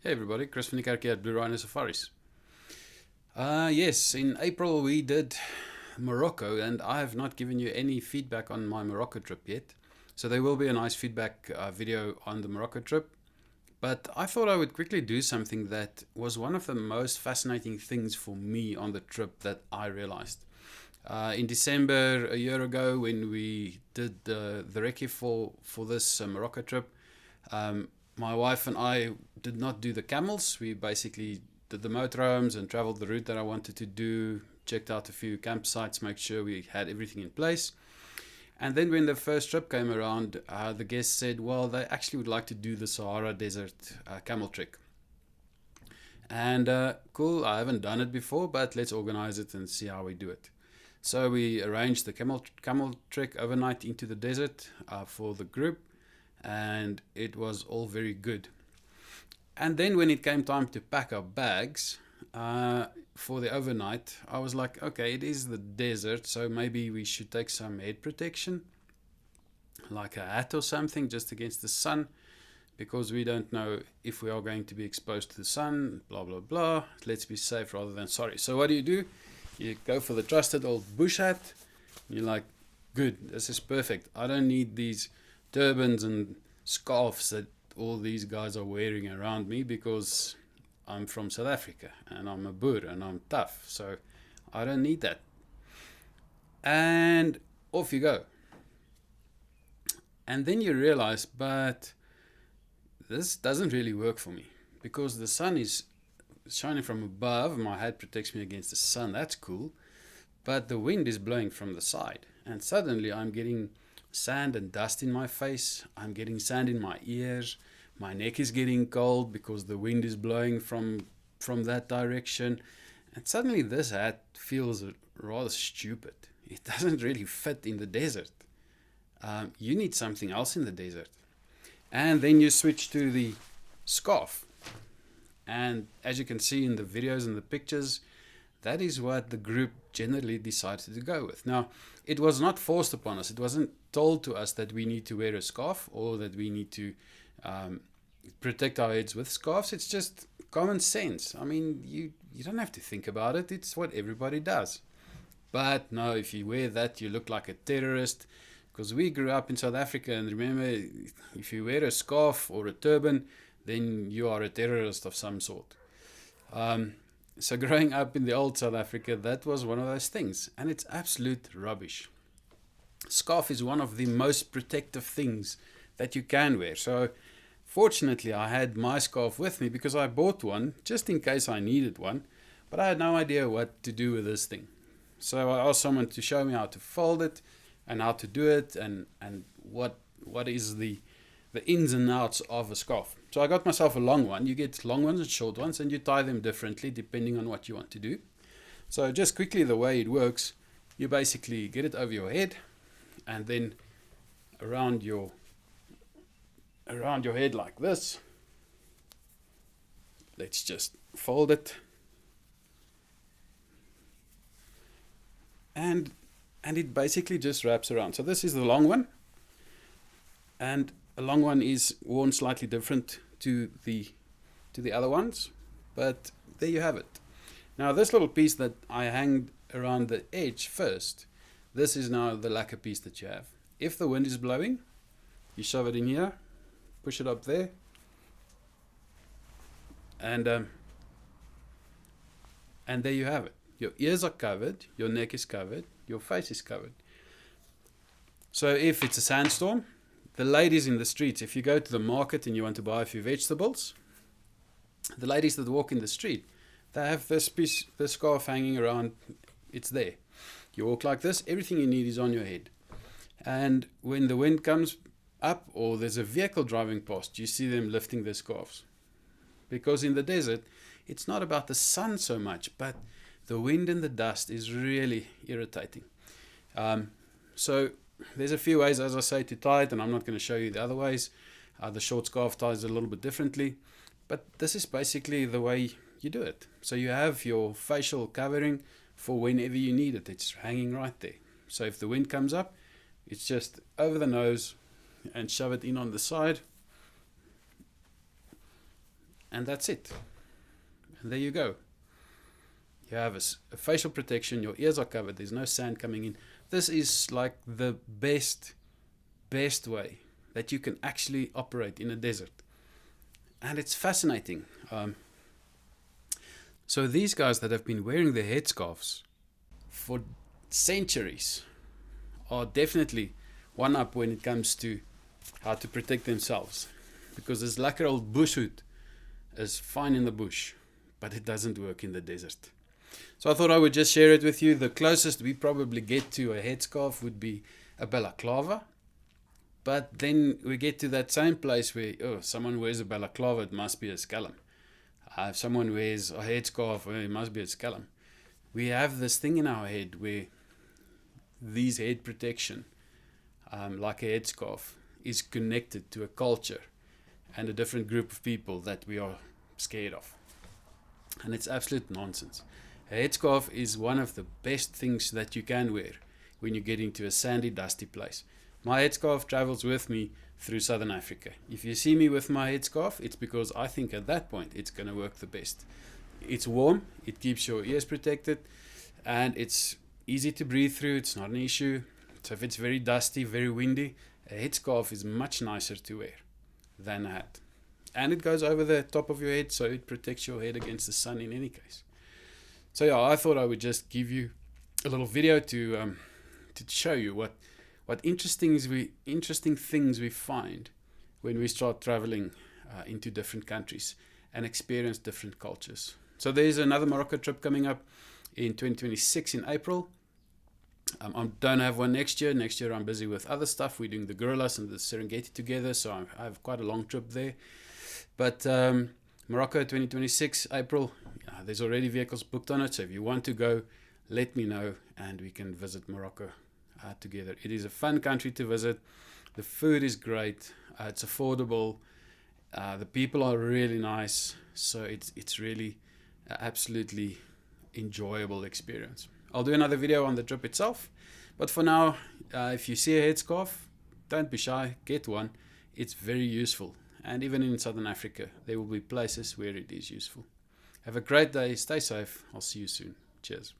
Hey everybody, Chris van die Kerk here at Blue Rhino Safaris. Yes, in April we did Morocco, and I have not given you any feedback on my Morocco trip yet. So there will be a nice feedback video on the Morocco trip. But I thought I would quickly do something that was one of the most fascinating things for me on the trip that I realized. In December a year ago, when we did the recce for this Morocco trip, my wife and I did not do the camels. We basically did the motorhomes and traveled the route that I wanted to do, checked out a few campsites, make sure we had everything in place. And then when the first trip came around, the guests said, well, they actually would like to do the Sahara Desert camel trek. And cool, I haven't done it before, but let's organize it and see how we do it. So we arranged the camel trek overnight into the desert for the group, and it was all very good. And then when it came time to pack our bags for the overnight, I was like, okay, it is the desert, so maybe we should take some head protection, like a hat or something, just against the sun, because we don't know if we are going to be exposed to the sun, blah, blah, blah. Let's be safe rather than sorry. So what do? You go for the trusted old bush hat. You're like, good, this is perfect. I don't need these turbans and scarves that all these guys are wearing around me, because I'm from South Africa and I'm a Boer and I'm tough. So I don't need that. And off you go. And then you realize, but this doesn't really work for me, because the sun is shining from above. My hat protects me against the sun. That's cool. But the wind is blowing from the side. And suddenly I'm getting sand and dust in my face. I'm getting sand in my ears. My neck is getting cold because the wind is blowing from that direction. And suddenly this hat feels rather stupid. It doesn't really fit in the desert. You need something else in the desert. And then you switch to the scarf. And as you can see in the videos and the pictures, that is what the group generally decided to go with. Now, it was not forced upon us. It wasn't told to us that we need to wear a scarf or that we need to protect our heads with scarves. It's just common sense. I mean, you don't have to think about it. It's what everybody does. But no, if you wear that, you look like a terrorist. Because we grew up in South Africa, and remember, if you wear a scarf or a turban, then you are a terrorist of some sort. So growing up in the old South Africa, that was one of those things, and it's absolute rubbish. Scarf is one of the most protective things that you can wear. So fortunately, I had my scarf with me because I bought one just in case I needed one, but I had no idea what to do with this thing. So I asked someone to show me how to fold it and how to do it, and what is the ins and outs of a scarf. So I got myself a long one. You get long ones and short ones, and you tie them differently depending on what you want to do. So just quickly, the way it works, you basically get it over your head, and then around your head like this. Let's just fold it, and it basically just wraps around. So this is the long one, and a long one is worn slightly different to the other ones, but there you have it. Now this little piece that I hanged around the edge first, this is now the lacquer piece that you have. If the wind is blowing, you shove it in here, push it up there, and there you have it. Your ears are covered, your neck is covered, your face is covered. So if it's a sandstorm, the ladies in the streets, if you go to the market and you want to buy a few vegetables, the ladies that walk in the street, they have this scarf hanging around. It's there. You walk like this, everything you need is on your head. And when the wind comes up or there's a vehicle driving past, you see them lifting their scarves. Because in the desert, it's not about the sun so much, but the wind and the dust is really irritating. So there's a few ways, as I say, to tie it, and I'm not going to show you the other ways. The short scarf ties it a little bit differently, but this is basically the way you do it. So you have your facial covering for whenever you need it. It's hanging right there. So if the wind comes up, it's just over the nose and shove it in on the side, and that's it. And there you go. You have a facial protection, your ears are covered, there's no sand coming in. This is like the best way that you can actually operate in a desert. And it's fascinating. So these guys that have been wearing their headscarves for centuries are definitely one up when it comes to how to protect themselves. Because this lekker old bush hood is fine in the bush, but it doesn't work in the desert. So I thought I would just share it with you. The closest we probably get to a headscarf would be a balaclava. But then we get to that same place where, someone wears a balaclava, it must be a scallum. If someone wears a headscarf, it must be a scallum. We have this thing in our head where these head protection, like a headscarf, is connected to a culture and a different group of people that we are scared of. And it's absolute nonsense. A headscarf is one of the best things that you can wear when you get into a sandy, dusty place. My headscarf travels with me through Southern Africa. If you see me with my headscarf, it's because I think at that point it's going to work the best. It's warm, it keeps your ears protected, and it's easy to breathe through. It's not an issue. So if it's very dusty, very windy, a headscarf is much nicer to wear than a hat. And it goes over the top of your head, so it protects your head against the sun in any case. So yeah, I thought I would just give you a little video to show you what interesting things we find when we start traveling into different countries and experience different cultures. So there's another Morocco trip coming up in 2026 in April. I don't have one next year. Next year I'm busy with other stuff. We're doing the Gorillas and the Serengeti together, so I have quite a long trip there. But Morocco 2026 April, there's already vehicles booked on it, so if you want to go, let me know and we can visit Morocco together. It is a fun country to visit. The food is great. It's affordable. The people are really nice, so it's really absolutely enjoyable experience. I'll do another video on the trip itself, but for now, if you see a headscarf, don't be shy, get one. It's very useful, and even in Southern Africa there will be places where it is useful. Have a great day, stay safe, I'll see you soon. Cheers.